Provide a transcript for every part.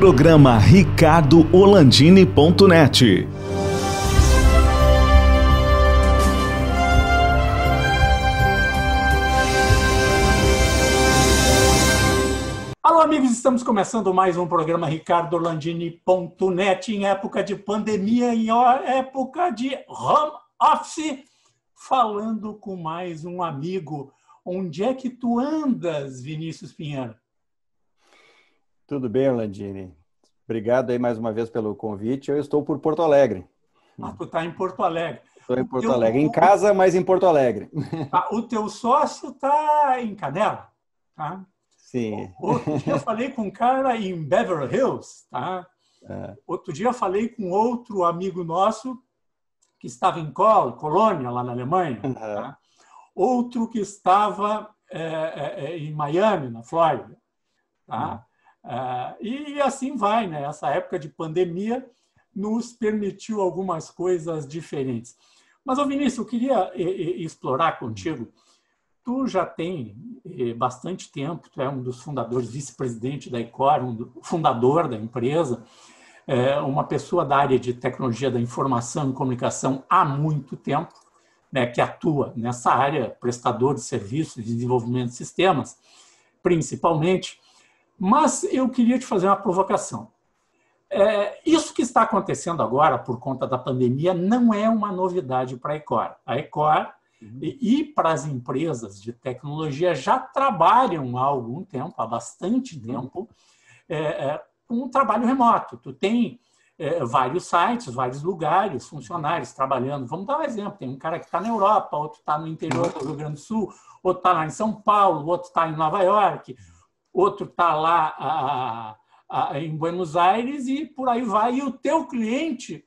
Programa ricardoholandini.net. Alô, amigos, estamos começando mais um programa ricardoholandini.net em época de pandemia, em época de home office, falando com mais um amigo. Onde é que tu andas, Vinícius Pinheiro? Tudo bem, Orlandini. Obrigado aí mais uma vez pelo convite. Eu estou por Porto Alegre. Ah, tu está em Porto Alegre. Estou em Porto Alegre. Em casa, mas em Porto Alegre. O teu sócio está em Canela, tá? Sim. Outro dia eu falei com um cara em Beverly Hills, tá? Outro dia eu falei com outro amigo nosso que estava em Colônia, lá na Alemanha. Tá? Outro que estava em Miami, na Flórida. Tá? E assim vai, né? Essa época de pandemia nos permitiu algumas coisas diferentes. Mas, Vinícius, eu queria explorar contigo. Tu já tem bastante tempo, tu é um dos fundadores, vice-presidente da Ecor, fundador da empresa, uma pessoa da área de tecnologia da informação e comunicação há muito tempo, né, que atua nessa área, prestador de serviços de desenvolvimento de sistemas, principalmente. Mas eu queria te fazer uma provocação. Isso que está acontecendo agora, por conta da pandemia, não é uma novidade para a Ecor. A Ecor e para as empresas de tecnologia já trabalham há algum tempo, há bastante tempo, com um trabalho remoto. Tu tem vários sites, vários lugares, funcionários trabalhando. Vamos dar um exemplo. Tem um cara que está na Europa, outro está no interior do Rio Grande do Sul, outro está lá em São Paulo, outro está em Nova York, outro está lá em Buenos Aires e por aí vai. E o teu cliente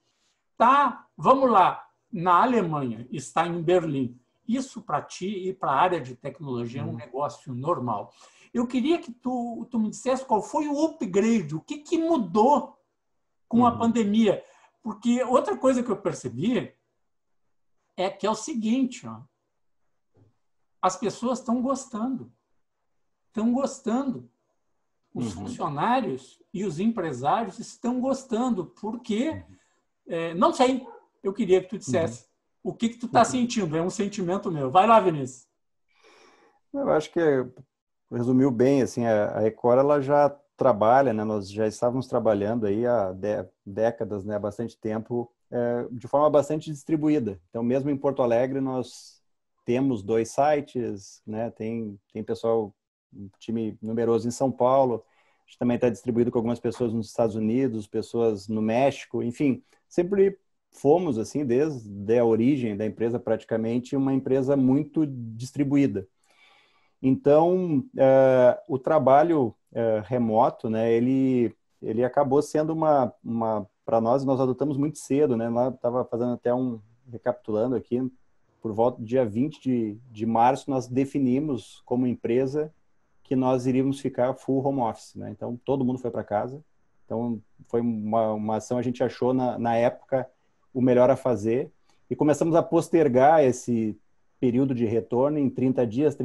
está, vamos lá, na Alemanha, está em Berlim. Isso para ti e para a área de tecnologia é um negócio normal. Eu queria que tu me dissesse qual foi o upgrade, o que mudou com a pandemia. Porque outra coisa que eu percebi é que é o seguinte, ó, as pessoas estão gostando. Estão gostando. Os funcionários e os empresários estão gostando, porque, não sei, eu queria que tu dissesse o que tu está sentindo, é um sentimento meu. Vai lá, Vinícius. Eu acho que resumiu bem, assim, a Ecor ela já trabalha, né? Nós já estávamos trabalhando aí há décadas, né? Há bastante tempo, de forma bastante distribuída. Então, mesmo em Porto Alegre, nós temos 2 sites, né? Tem pessoal, um time numeroso em São Paulo, a gente também está distribuído com algumas pessoas nos Estados Unidos, pessoas no México, enfim, sempre fomos, assim, desde a origem da empresa, praticamente, uma empresa muito distribuída. Então, o trabalho remoto, né, ele acabou sendo para nós adotamos muito cedo, né, lá estava fazendo até recapitulando aqui, por volta do dia 20 de março, nós definimos como empresa que nós iríamos ficar full home office, né? Então, todo mundo foi para casa. Então, foi uma ação, a gente achou na época o melhor a fazer e começamos a postergar esse período de retorno em 30 dias,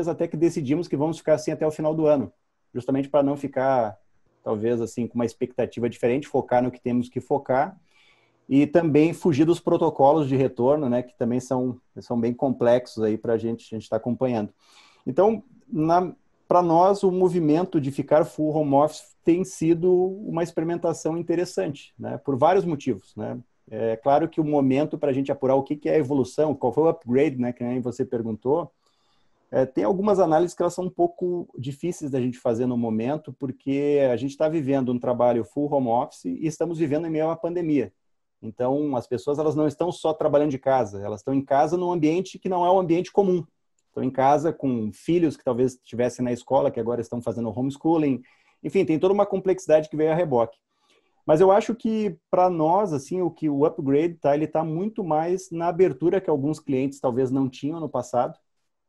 até que decidimos que vamos ficar assim até o final do ano, justamente para não ficar, talvez, assim, com uma expectativa diferente, focar no que temos que focar e também fugir dos protocolos de retorno, né, que também são bem complexos aí para a gente está acompanhando. Então, para nós, o movimento de ficar full home office tem sido uma experimentação interessante, né, por vários motivos, né. É claro que o momento para a gente apurar o que é a evolução, qual foi o upgrade, né, que nem você perguntou, tem algumas análises que elas são um pouco difíceis da gente fazer no momento, porque a gente está vivendo um trabalho full home office e estamos vivendo em meio a uma pandemia. Então, as pessoas elas não estão só trabalhando de casa, elas estão em casa num ambiente que não é um ambiente comum. Estão em casa com filhos que talvez estivessem na escola, que agora estão fazendo homeschooling. Enfim, tem toda uma complexidade que veio a reboque. Mas eu acho que, para nós, assim, o upgrade, ele está muito mais na abertura que alguns clientes talvez não tinham no passado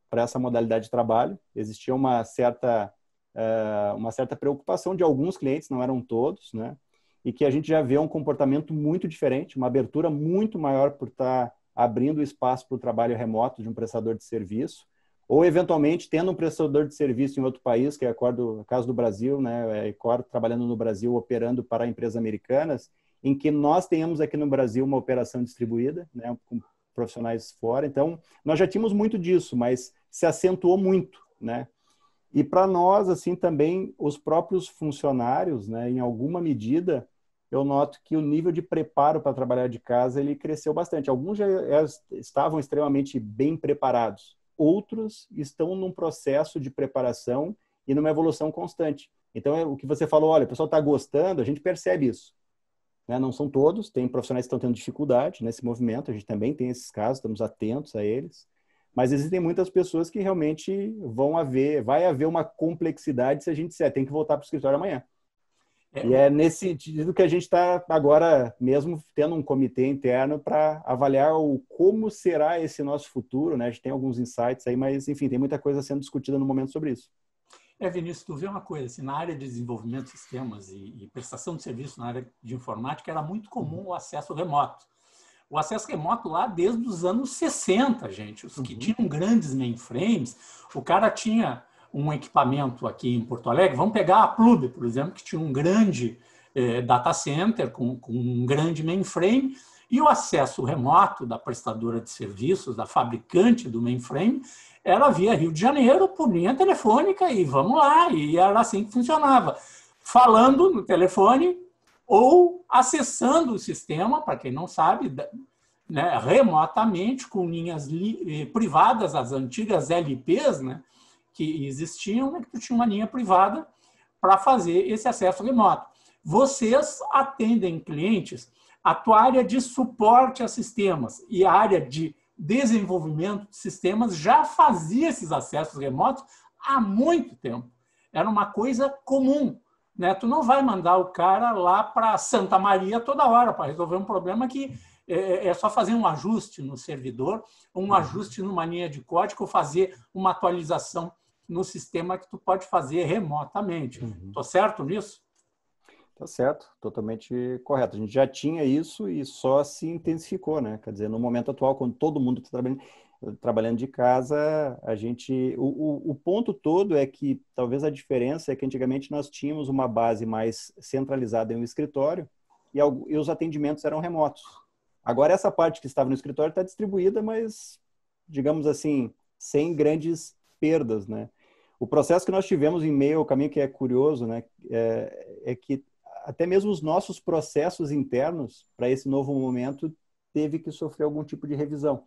para essa modalidade de trabalho. Existia uma certa preocupação de alguns clientes, não eram todos, né? E que a gente já vê um comportamento muito diferente, uma abertura muito maior por estar abrindo espaço para o trabalho remoto de um prestador de serviço, Ou, eventualmente, tendo um prestador de serviço em outro país, que é o caso do Brasil, né? A Ecor trabalhando no Brasil, operando para empresas americanas, em que nós tenhamos aqui no Brasil uma operação distribuída, né? Com profissionais fora. Então, nós já tínhamos muito disso, mas se acentuou muito, né? E para nós, assim, também, os próprios funcionários, né? Em alguma medida, eu noto que o nível de preparo para trabalhar de casa, ele cresceu bastante. Alguns já estavam extremamente bem preparados. Outros estão num processo de preparação e numa evolução constante. Então, o que você falou, olha, o pessoal está gostando, a gente percebe isso. Né? Não são todos, tem profissionais que estão tendo dificuldade nesse movimento, a gente também tem esses casos, estamos atentos a eles. Mas existem muitas pessoas que realmente vai haver uma complexidade se a gente disser, tem que voltar para o escritório amanhã. E é nesse sentido que a gente está agora mesmo tendo um comitê interno para avaliar como será esse nosso futuro, né? A gente tem alguns insights aí, mas, enfim, tem muita coisa sendo discutida no momento sobre isso. Vinícius, tu vê uma coisa, assim, na área de desenvolvimento de sistemas e prestação de serviço na área de informática, era muito comum o acesso remoto. O acesso remoto lá desde os anos 60, gente. Os que tinham grandes mainframes, o cara tinha um equipamento aqui em Porto Alegre, vamos pegar a Plube, por exemplo, que tinha um grande data center com um grande mainframe, e o acesso remoto da prestadora de serviços, da fabricante do mainframe, era via Rio de Janeiro, por linha telefônica, e vamos lá, e era assim que funcionava. Falando no telefone ou acessando o sistema, para quem não sabe, né, remotamente, com linhas privadas, as antigas LPs, né, que existiam, né, que tu tinha uma linha privada para fazer esse acesso remoto. Vocês atendem clientes, a tua área de suporte a sistemas e a área de desenvolvimento de sistemas já fazia esses acessos remotos há muito tempo. Era uma coisa comum. Né? Tu não vai mandar o cara lá para Santa Maria toda hora para resolver um problema que é só fazer um ajuste no servidor, um ajuste numa linha de código, ou fazer uma atualização no sistema que tu pode fazer remotamente. Estou certo nisso? Tá certo, totalmente correto. A gente já tinha isso e só se intensificou, né? Quer dizer, no momento atual, quando todo mundo está trabalhando de casa, o ponto todo é que talvez a diferença é que antigamente nós tínhamos uma base mais centralizada em um escritório e os atendimentos eram remotos. Agora essa parte que estava no escritório está distribuída, mas, digamos assim, sem grandes perdas, né? O processo que nós tivemos em meio ao caminho, que é curioso, né, é que até mesmo os nossos processos internos para esse novo momento teve que sofrer algum tipo de revisão.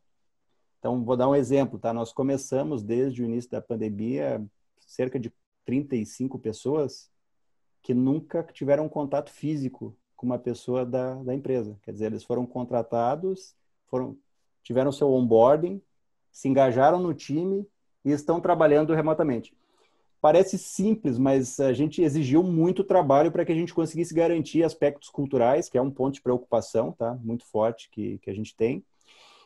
Então, vou dar um exemplo, tá? Nós começamos desde o início da pandemia cerca de 35 pessoas que nunca tiveram um contato físico com uma pessoa da empresa. Quer dizer, eles foram contratados, tiveram seu onboarding, se engajaram no time e estão trabalhando remotamente. Parece simples, mas a gente exigiu muito trabalho para que a gente conseguisse garantir aspectos culturais, que é um ponto de preocupação, tá? Muito forte que a gente tem.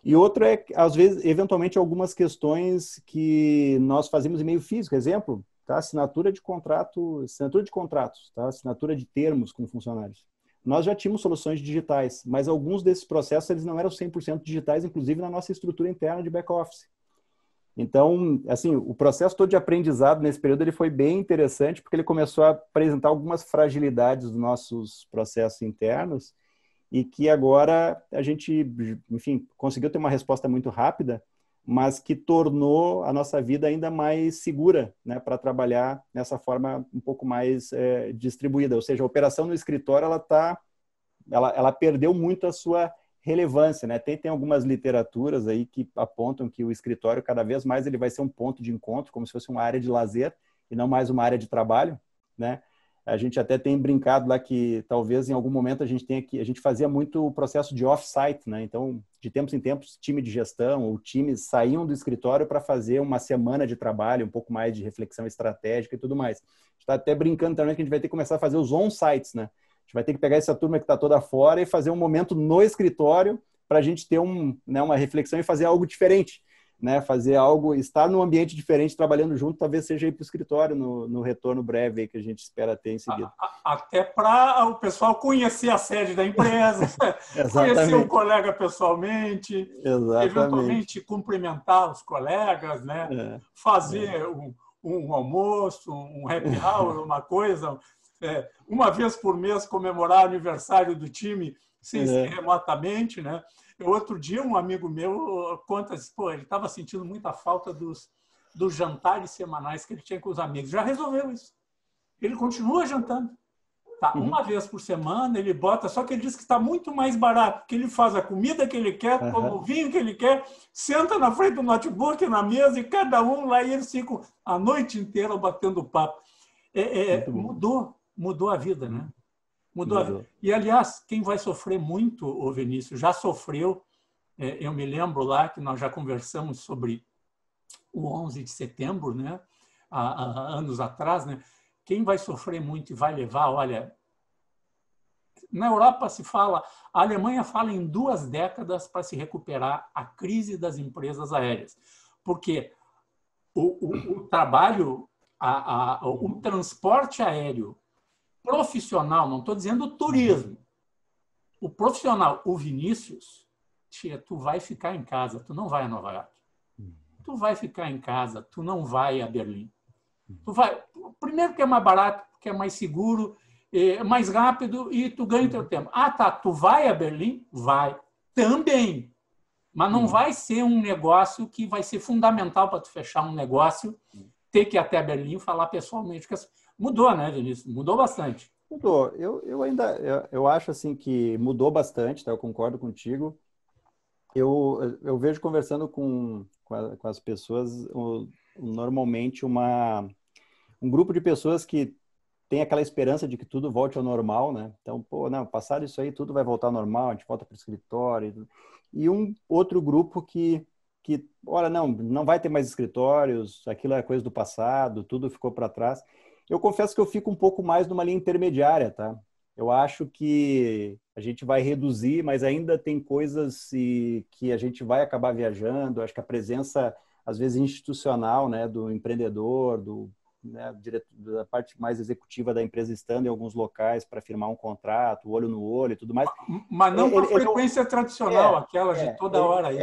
E outro é, às vezes, eventualmente, algumas questões que nós fazemos em meio físico. Exemplo, tá? Assinatura de contratos, tá? Assinatura de termos com funcionários. Nós já tínhamos soluções digitais, mas alguns desses processos eles não eram 100% digitais, inclusive na nossa estrutura interna de back-office. Então, assim, o processo todo de aprendizado nesse período ele foi bem interessante, porque ele começou a apresentar algumas fragilidades dos nossos processos internos e que agora a gente, enfim, conseguiu ter uma resposta muito rápida, mas que tornou a nossa vida ainda mais segura, né, para trabalhar nessa forma um pouco mais distribuída. Ou seja, a operação no escritório ela perdeu muito a sua relevância, né? Tem algumas literaturas aí que apontam que o escritório cada vez mais ele vai ser um ponto de encontro, como se fosse uma área de lazer e não mais uma área de trabalho, né? A gente até tem brincado lá que talvez em algum momento a gente fazia muito o processo de off-site, né? Então, de tempos em tempos, time de gestão ou times saíam do escritório para fazer uma semana de trabalho, um pouco mais de reflexão estratégica e tudo mais. A gente está até brincando também que a gente vai ter que começar a fazer os on-sites, né? A gente vai ter que pegar essa turma que está toda fora e fazer um momento no escritório para a gente ter uma reflexão e fazer algo diferente. né, fazer algo, estar num ambiente diferente, trabalhando junto, talvez seja ir para o escritório no retorno breve aí que a gente espera ter em seguida. Até para o pessoal conhecer a sede da empresa, conhecer o colega pessoalmente, eventualmente cumprimentar os colegas, né? Fazer um almoço, um happy hour, uma coisa, uma vez por mês comemorar o aniversário do time, sem ser remotamente, né? Outro dia, um amigo meu conta, ele estava sentindo muita falta dos jantares semanais que ele tinha com os amigos. Já resolveu isso. Ele continua jantando. Tá? Uma vez por semana ele bota, só que ele diz que está muito mais barato, porque ele faz a comida que ele quer, toma o vinho que ele quer, senta na frente do notebook, na mesa, e cada um lá, e eles ficam a noite inteira batendo papo. Mudou a vida, né? Mudou a vida. E, aliás, quem vai sofrer muito, ô Vinícius, já sofreu. Eu me lembro lá que nós já conversamos sobre o 11 de setembro, né? Há anos atrás, né? Quem vai sofrer muito e vai levar, olha, na Europa se fala, a Alemanha fala em 2 décadas para se recuperar a crise das empresas aéreas, porque o trabalho, o transporte aéreo profissional, não estou dizendo turismo, o profissional, o Vinícius, tia, tu vai ficar em casa, tu não vai a Nova York. Tu vai ficar em casa, tu não vai a Berlim. Tu vai, primeiro que é mais barato, que é mais seguro, é mais rápido e tu ganha o teu tempo. Ah, tá, tu vai a Berlim? Vai. Também. Mas não vai ser um negócio que vai ser fundamental para tu fechar um negócio, ter que ir até Berlim e falar pessoalmente. Mudou, né, Vinícius? Mudou bastante. Mudou. Eu acho assim que mudou bastante, tá? Eu concordo contigo. Eu vejo conversando com as pessoas, normalmente um grupo de pessoas que tem aquela esperança de que tudo volte ao normal, né? Então, passado isso aí, tudo vai voltar ao normal, a gente volta para o escritório. E um outro grupo que olha, não vai ter mais escritórios, aquilo é coisa do passado, tudo ficou para trás. Eu confesso que eu fico um pouco mais numa linha intermediária, tá? Eu acho que a gente vai reduzir, mas ainda tem coisas que a gente vai acabar viajando. Acho que a presença, às vezes, institucional, né, do empreendedor, da parte mais executiva da empresa estando em alguns locais para firmar um contrato, olho no olho e tudo mais. Mas não com a frequência tradicional, aquela de toda hora aí.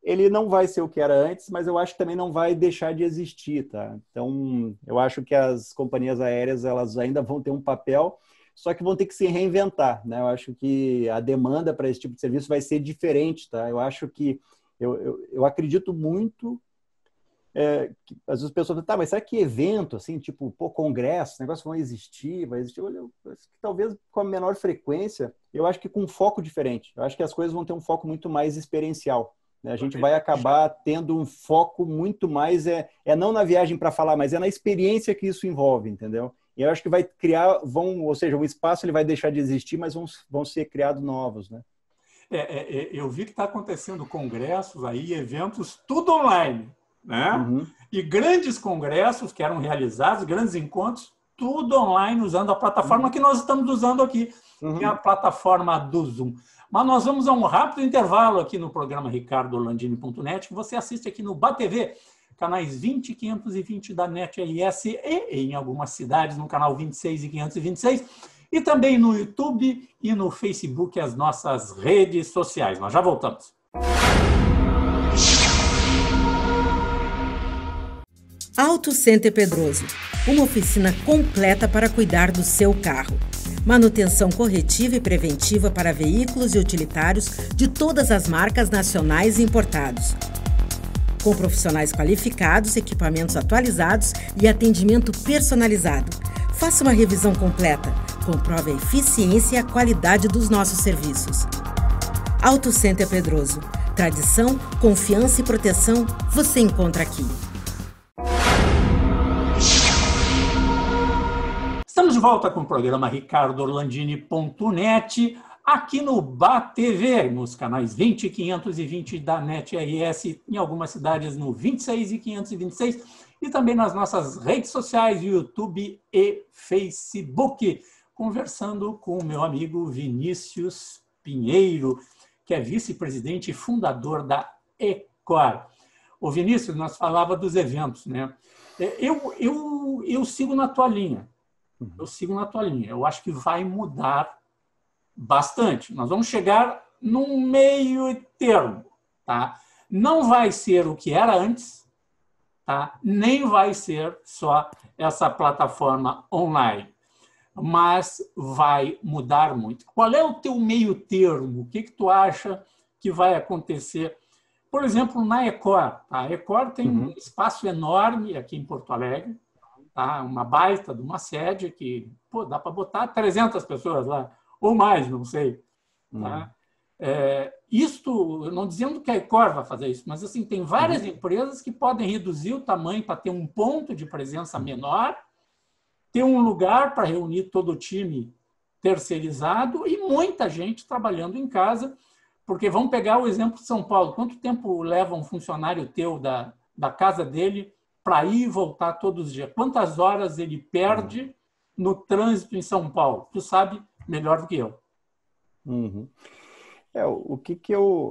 Ele não vai ser o que era antes, mas eu acho que também não vai deixar de existir, tá? Então, eu acho que as companhias aéreas, elas ainda vão ter um papel, só que vão ter que se reinventar, né? Eu acho que a demanda para esse tipo de serviço vai ser diferente, tá? Eu acho que eu acredito muito que às vezes as pessoas falam, tá, mas será que evento, assim, tipo, congresso, negócios vão existir, vai existir? Olha, talvez com a menor frequência, eu acho que com um foco diferente. Eu acho que as coisas vão ter um foco muito mais experiencial. A gente vai acabar tendo um foco muito mais, não na viagem para falar, mas é na experiência que isso envolve, entendeu? E eu acho que vai criar, ou seja, o espaço ele vai deixar de existir, mas vão ser criados novos, né? Eu vi que está acontecendo congressos aí, eventos, tudo online, né? E grandes congressos que eram realizados, grandes encontros, tudo online, usando a plataforma que nós estamos usando aqui, que é a plataforma do Zoom. Mas nós vamos a um rápido intervalo aqui no programa RicardoLandini.net, que você assiste aqui no BATV, canais 20 e 520 da NET-RS e em algumas cidades no canal 26 e 526, e também no YouTube e no Facebook, as nossas redes sociais. Nós já voltamos. Auto Center Pedroso, uma oficina completa para cuidar do seu carro. Manutenção corretiva e preventiva para veículos e utilitários de todas as marcas nacionais e importados. Com profissionais qualificados, equipamentos atualizados e atendimento personalizado. Faça uma revisão completa. Comprove a eficiência e a qualidade dos nossos serviços. Auto Center Pedroso. Tradição, confiança e proteção você encontra aqui. Estamos de volta com o programa RicardoLandini.net, aqui no BATV, nos canais 20 e 520 da NET-RS, em algumas cidades no 26 e 526, e também nas nossas redes sociais, YouTube e Facebook, conversando com o meu amigo Vinícius Pinheiro, que é vice-presidente e fundador da Ecor. O Vinícius, nós falava dos eventos, né? Eu sigo na tua linha. Eu sigo na tua linha. Eu acho que vai mudar bastante. Nós vamos chegar num meio termo, tá? Não vai ser o que era antes, tá? Nem vai ser só essa plataforma online, mas vai mudar muito. Qual é o teu meio termo? O que tu acha que vai acontecer? Por exemplo, na Ecor. Tá? A Ecor tem um espaço enorme aqui em Porto Alegre, tá? Uma baita de uma sede que dá para botar 300 pessoas lá, ou mais, não sei. Tá? Isto, não dizendo que a Ecor vai fazer isso, mas assim, tem várias empresas que podem reduzir o tamanho para ter um ponto de presença menor, ter um lugar para reunir todo o time terceirizado e muita gente trabalhando em casa, porque vamos pegar o exemplo de São Paulo. Quanto tempo leva um funcionário teu da casa dele para ir e voltar todos os dias? Quantas horas ele perde no trânsito em São Paulo? Tu sabe melhor do que eu. O que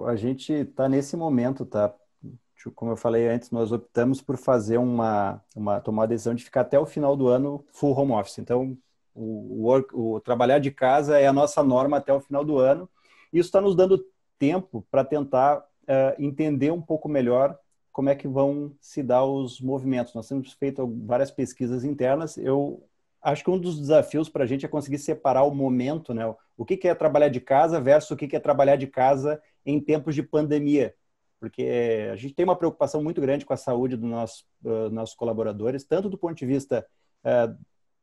a gente está nesse momento, tá? Como eu falei antes, nós optamos por fazer tomar a decisão de ficar até o final do ano full home office. Então, o trabalhar de casa é a nossa norma até o final do ano. Isso está nos dando tempo para tentar entender um pouco melhor como é que vão se dar os movimentos. Nós temos feito várias pesquisas internas. Eu acho que um dos desafios para a gente é conseguir separar o momento, né? O que é trabalhar de casa versus o que é trabalhar de casa em tempos de pandemia. Porque a gente tem uma preocupação muito grande com a saúde dos nossos colaboradores, tanto do ponto de vista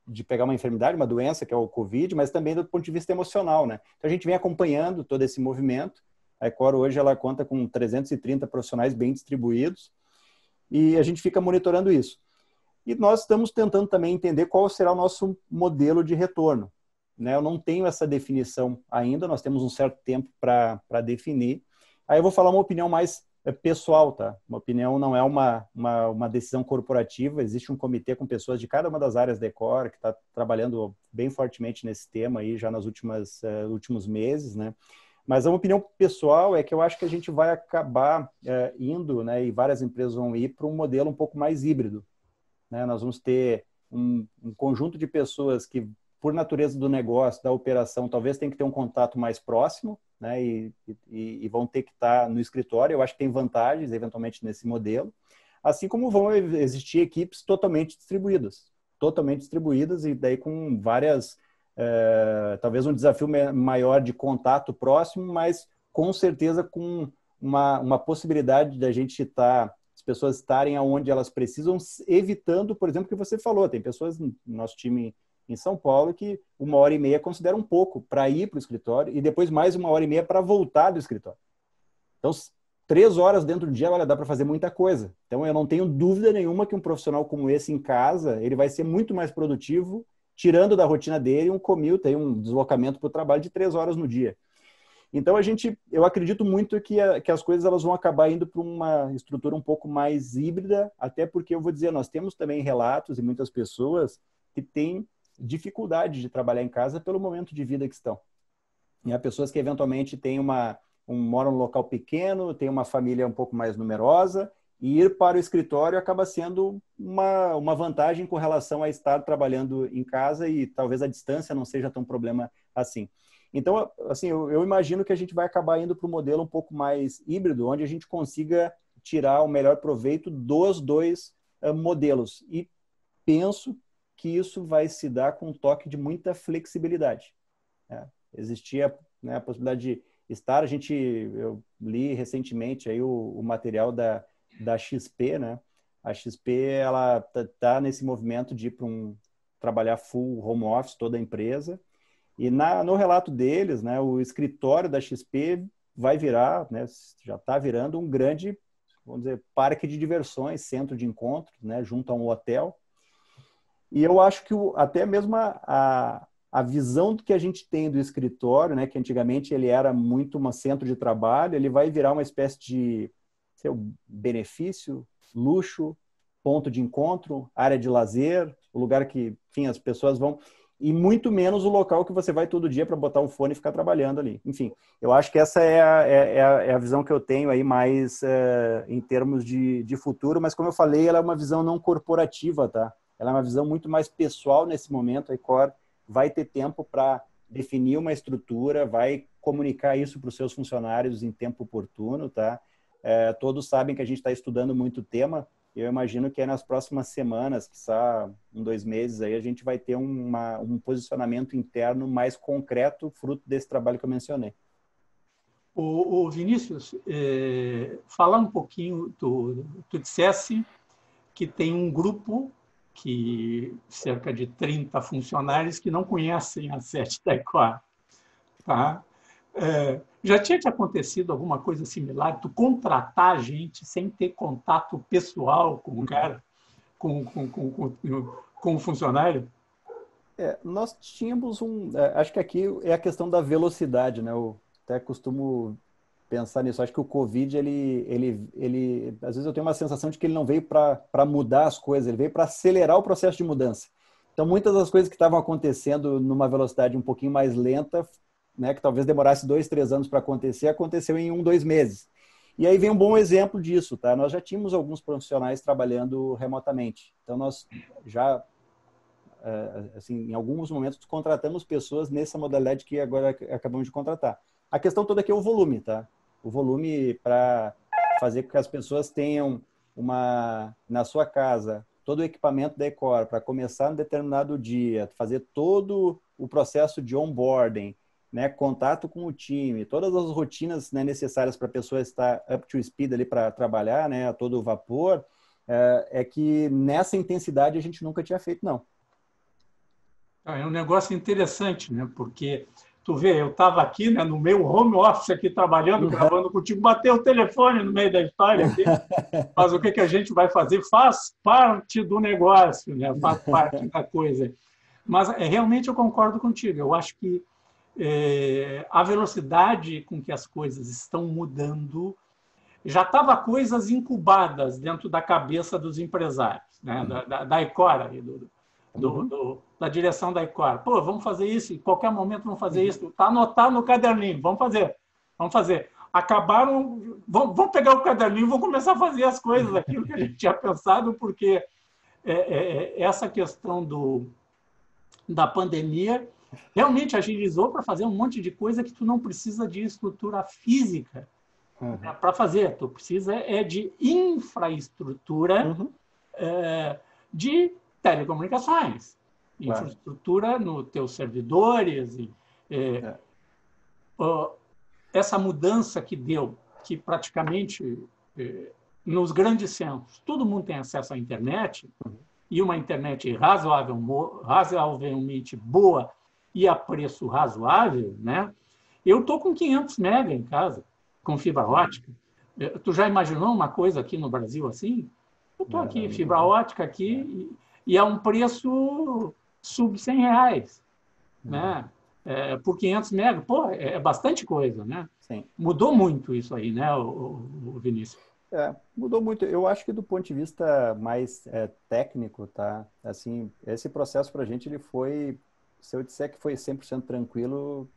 de pegar uma enfermidade, uma doença, que é o Covid, mas também do ponto de vista emocional, né? Então, a gente vem acompanhando todo esse movimento. A Ecor hoje ela conta com 330 profissionais bem distribuídos e a gente fica monitorando isso. E nós estamos tentando também entender qual será o nosso modelo de retorno, né? Eu não tenho essa definição ainda, nós temos um certo tempo para definir. Aí eu vou falar uma opinião mais pessoal, tá? Uma opinião não é uma decisão corporativa, existe um comitê com pessoas de cada uma das áreas da Ecor que está trabalhando bem fortemente nesse tema aí já nos últimos meses, né? Mas a opinião pessoal é que eu acho que a gente vai acabar indo, né, e várias empresas vão ir para um modelo um pouco mais híbrido, né? Nós vamos ter um conjunto de pessoas que, por natureza do negócio, da operação, talvez tenham que ter um contato mais próximo, né, e vão ter que estar no escritório. Eu acho que tem vantagens, eventualmente, nesse modelo, assim como vão existir equipes totalmente distribuídas e daí com várias, talvez um desafio maior de contato próximo, mas com certeza com uma possibilidade de a gente as pessoas estarem onde elas precisam, evitando, por exemplo, o que você falou, tem pessoas no nosso time em São Paulo que 1h30 considera um pouco para ir para o escritório e depois mais 1h30 para voltar do escritório. Então, 3 horas dentro do dia, olha, dá para fazer muita coisa. Então, eu não tenho dúvida nenhuma que um profissional como esse em casa, ele vai ser muito mais produtivo, tirando da rotina dele um commute, um deslocamento para o trabalho de 3 horas no dia. Então, eu acredito muito que as coisas elas vão acabar indo para uma estrutura um pouco mais híbrida, até porque, eu vou dizer, nós temos também relatos e muitas pessoas que têm dificuldade de trabalhar em casa pelo momento de vida que estão. E há pessoas que eventualmente moram num local pequeno, têm uma família um pouco mais numerosa, e ir para o escritório acaba sendo uma vantagem com relação a estar trabalhando em casa e talvez a distância não seja tão problema assim. Então, assim, eu imagino que a gente vai acabar indo para um modelo um pouco mais híbrido, onde a gente consiga tirar o melhor proveito dos dois modelos. E penso que isso vai se dar com um toque de muita flexibilidade. Existia, né, a possibilidade de estar, eu li recentemente aí o material da XP, né? A XP, ela tá nesse movimento de ir trabalhar full home office, toda a empresa, e no relato deles, né, o escritório da XP vai virar, né, já está virando um grande, vamos dizer, parque de diversões, centro de encontro, né, junto a um hotel. E eu acho que até mesmo a visão do que a gente tem do escritório, né, que antigamente ele era muito um centro de trabalho, ele vai virar uma espécie de benefício, luxo, ponto de encontro, área de lazer, o lugar que, enfim, as pessoas vão... e muito menos o local que você vai todo dia para botar o fone e ficar trabalhando ali. Enfim, eu acho que essa é a visão que eu tenho aí mais em termos de futuro, mas como eu falei, ela é uma visão não corporativa, tá? Ela é uma visão muito mais pessoal nesse momento. A Icor vai ter tempo para definir uma estrutura, vai comunicar isso para os seus funcionários em tempo oportuno, tá? Todos sabem que a gente está estudando muito o tema. Eu imagino que nas próximas semanas, quizá 1, 2 meses, aí a gente vai ter um posicionamento interno mais concreto, fruto desse trabalho que eu mencionei. O Vinícius, falar um pouquinho, tu dissesse que tem um grupo cerca de 30 funcionários que não conhecem a sede da Icor, tá? Já tinha te acontecido alguma coisa similar? Tu contratar gente sem ter contato pessoal com o cara, com o funcionário? Nós tínhamos acho que aqui é a questão da velocidade, né? Eu até costumo pensar nisso. Acho que o Covid, às vezes eu tenho uma sensação de que ele não veio para mudar as coisas, ele veio para acelerar o processo de mudança. Então, muitas das coisas que estavam acontecendo numa velocidade um pouquinho mais lenta, né, que talvez demorasse 2, 3 anos para acontecer, aconteceu em 1, 2 meses. E aí vem um bom exemplo disso, tá? Nós já tínhamos alguns profissionais trabalhando remotamente. Então, nós já, assim, em alguns momentos, contratamos pessoas nessa modalidade que agora acabamos de contratar. A questão toda aqui é o volume, tá? O volume para fazer com que as pessoas tenham na sua casa, todo o equipamento da Icor para começar em determinado dia, fazer todo o processo de onboarding, né, contato com o time, todas as rotinas, né, necessárias para a pessoa estar up to speed ali para trabalhar, né, a todo vapor, é que nessa intensidade a gente nunca tinha feito, não. É um negócio interessante, né? Porque tu vê, eu estava aqui, né, no meu home office aqui trabalhando, gravando contigo, bateu o telefone no meio da história aqui, mas o que a gente vai fazer? Faz parte do negócio, né? Faz parte da coisa. Mas realmente eu concordo contigo. Eu acho que a velocidade com que as coisas estão mudando já estava coisas incubadas dentro da cabeça dos empresários, né? Da Icor, da direção da Icor. Pô, vamos fazer isso, em qualquer momento vamos fazer isso. Está anotado no caderninho, vamos fazer. Acabaram, vamos pegar o caderninho e vamos começar a fazer as coisas, aquilo que a gente tinha pensado, porque essa questão da pandemia realmente agilizou para fazer um monte de coisa que tu não precisa de estrutura física para fazer. Tu precisa de infraestrutura de telecomunicações, infraestrutura nos teus servidores. Essa mudança que deu, que praticamente nos grandes centros todo mundo tem acesso à internet, e uma internet razoavelmente boa e a preço razoável, né? Eu estou com 500 mega em casa, com fibra ótica. Tu já imaginou uma coisa aqui no Brasil assim? Eu estou aqui, fibra ótica aqui, e é um preço sub R$100, né? Por 500 mega. Pô, é bastante coisa, né? Sim. Mudou muito isso aí, né, o Vinícius? Mudou muito. Eu acho que do ponto de vista mais técnico, tá? Assim, esse processo para a gente, ele foi, se eu disser que foi 100% tranquilo,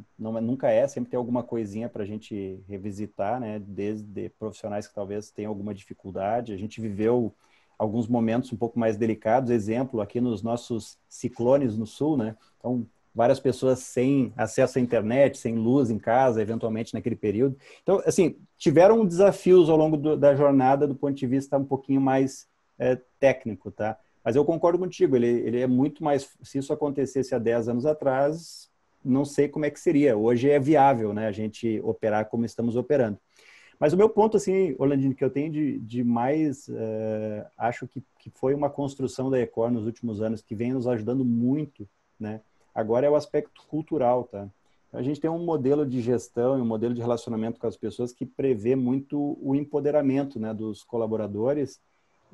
nunca é, sempre tem alguma coisinha para a gente revisitar, né? Desde profissionais que talvez tenham alguma dificuldade. A gente viveu alguns momentos um pouco mais delicados, exemplo, aqui nos nossos ciclones no sul, né? Então, várias pessoas sem acesso à internet, sem luz em casa, eventualmente naquele período. Então, assim, tiveram desafios ao longo da jornada do ponto de vista um pouquinho mais técnico, tá? Mas eu concordo contigo, ele é muito mais... Se isso acontecesse há 10 anos atrás, não sei como é que seria. Hoje é viável, né, a gente operar como estamos operando. Mas o meu ponto, assim, Orlandinho, que eu tenho de mais... acho que foi uma construção da Icor nos últimos anos que vem nos ajudando muito, né? Agora é o aspecto cultural, tá? A gente tem um modelo de gestão e um modelo de relacionamento com as pessoas que prevê muito o empoderamento, né, dos colaboradores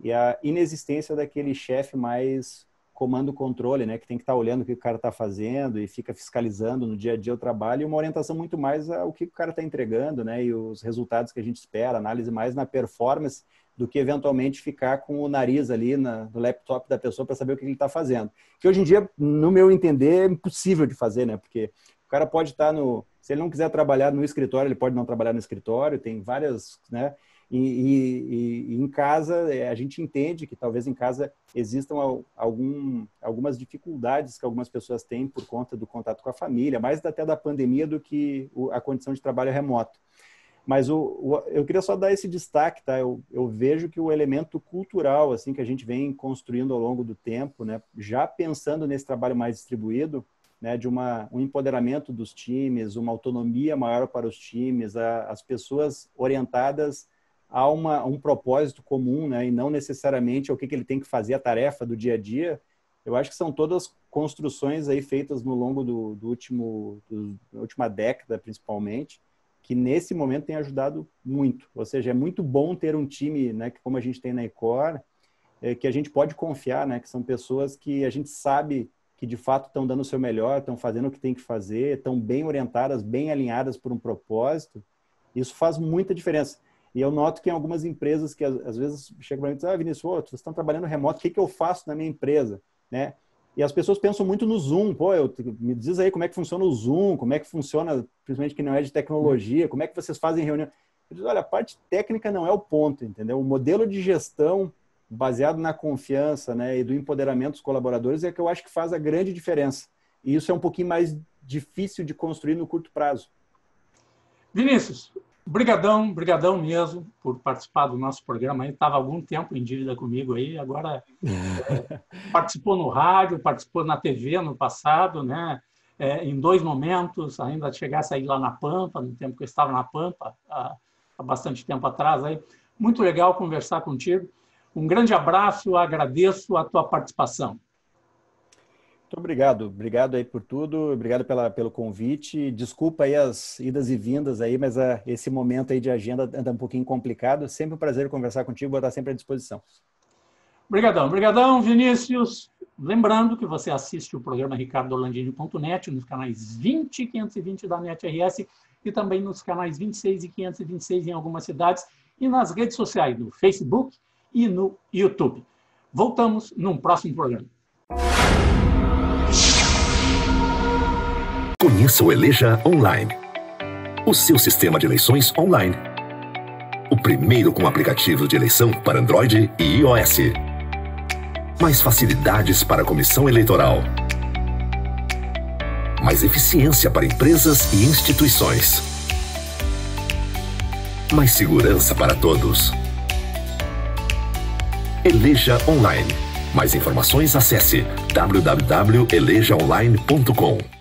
e a inexistência daquele chefe mais comando-controle, né, que tem que estar olhando o que o cara está fazendo e fica fiscalizando no dia a dia o trabalho, e uma orientação muito mais ao que o cara está entregando, né, e os resultados que a gente espera, análise mais na performance do que eventualmente ficar com o nariz ali no laptop da pessoa para saber o que ele está fazendo. Que hoje em dia, no meu entender, é impossível de fazer, né? Porque o cara pode estar se ele não quiser trabalhar no escritório, ele pode não trabalhar no escritório, tem várias, né? E em casa, a gente entende que talvez em casa existam algumas dificuldades que algumas pessoas têm por conta do contato com a família, mais até da pandemia do que a condição de trabalho remoto. Mas eu queria só dar esse destaque, tá? Eu vejo que o elemento cultural, assim, que a gente vem construindo ao longo do tempo, né, já pensando nesse trabalho mais distribuído, né, de um empoderamento dos times, uma autonomia maior para os times, as pessoas orientadas a um propósito comum, né, e não necessariamente o que ele tem que fazer, a tarefa do dia a dia. Eu acho que são todas construções aí feitas no longo da última década, principalmente, que nesse momento tem ajudado muito. Ou seja, é muito bom ter um time, né, que como a gente tem na Ecor, que a gente pode confiar, né, que são pessoas que a gente sabe que de fato estão dando o seu melhor, estão fazendo o que tem que fazer, estão bem orientadas, bem alinhadas por um propósito. Isso faz muita diferença. E eu noto que em algumas empresas que às vezes chegam para mim e dizem, Vinícius, vocês estão trabalhando remoto, o que eu faço na minha empresa? Né? E as pessoas pensam muito no Zoom. Me diz aí como é que funciona o Zoom, como é que funciona, principalmente que não é de tecnologia, como é que vocês fazem reunião? Eu digo, olha, a parte técnica não é o ponto, entendeu? O modelo de gestão baseado na confiança, né, e do empoderamento dos colaboradores é que eu acho que faz a grande diferença. E isso é um pouquinho mais difícil de construir no curto prazo. Vinícius, brigadão mesmo por participar do nosso programa. Estava algum tempo em dívida comigo aí, agora participou no rádio, participou na TV no passado, né? Em 2 momentos, ainda chegasse aí lá na Pampa, no tempo que eu estava na Pampa, há bastante tempo atrás. Aí. Muito legal conversar contigo. Um grande abraço, agradeço a tua participação. Muito obrigado. Obrigado aí por tudo, obrigado pelo convite. Desculpa aí as idas e vindas aí, mas esse momento aí de agenda anda um pouquinho complicado. Sempre um prazer conversar contigo, vou estar sempre à disposição. Obrigadão, Vinícius. Lembrando que você assiste o programa ricardolandini.net nos canais 20 e 520 da NetRS e também nos canais 26 e 526 em algumas cidades e nas redes sociais, no Facebook e no YouTube. Voltamos num próximo programa. Conheça o Eleja Online, o seu sistema de eleições online. O primeiro com aplicativo de eleição para Android e iOS. Mais facilidades para a comissão eleitoral. Mais eficiência para empresas e instituições. Mais segurança para todos. Eleja Online. Mais informações, acesse www.elejaonline.com.